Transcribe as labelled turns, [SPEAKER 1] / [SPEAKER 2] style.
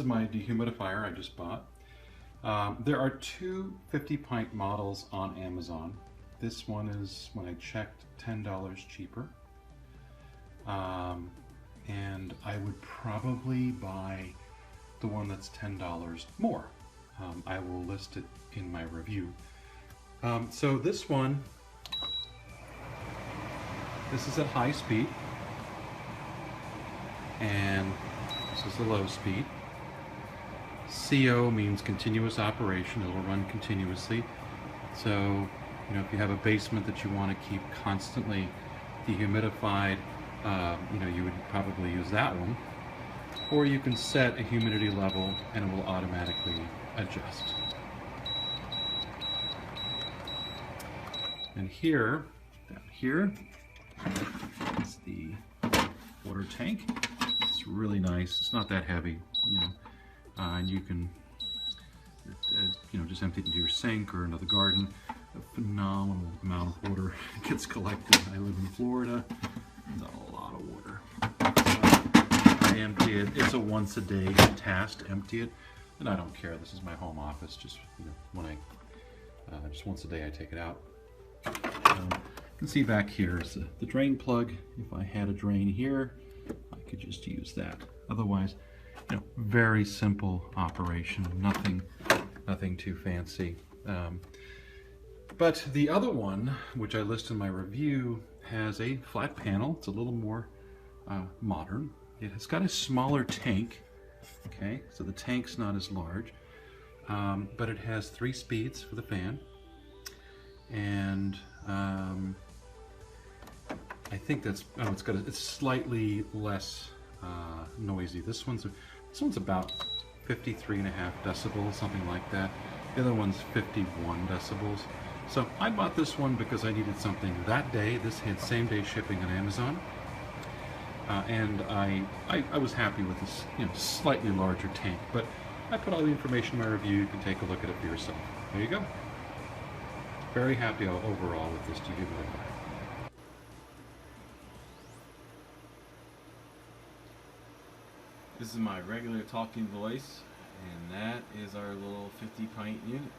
[SPEAKER 1] is my dehumidifier I just bought. There are two 50-pint models on Amazon. This one is, when I checked, $10 cheaper. And I would probably buy the one that's $10 more. I will list it in my review. So this one, this is at high speed, and this is the low speed. CO means continuous operation. It will run continuously. So, you know, if you have a basement that you want to keep constantly dehumidified, you know, you would probably use that one. Or you can set a humidity level and it will automatically adjust. And here, down here, is the water tank. It's really nice. It's not that heavy, you know, and you can, you know, just empty it into your sink or into the garden. A phenomenal amount of water gets collected. I live in Florida. There's a lot of water. I empty it. It's a once a day task to empty it, and I don't care. This is my home office. Just, you know, when I just once a day I take it out. You can see back here is the drain plug. If I had a drain here, I could just use that. Otherwise, you know, very simple operation. Nothing too fancy. But the other one, which I list in my review, has a flat panel. It's a little more modern. It has got a smaller tank. Okay, so the tank's not as large, but it has 3 speeds for the fan. And I think that's, oh, it's slightly less noisy. This one's about 53.5 decibels, something like that. The other one's 51 decibels. So I bought this one because I needed something that day. This had same-day shipping on Amazon, and I was happy with this, you know, slightly larger tank. But I put all the information in my review. You can take a look at it for yourself. There you go. Very happy overall with this dehumidifier.
[SPEAKER 2] This is my regular talking voice, and that is our little 50-pint unit.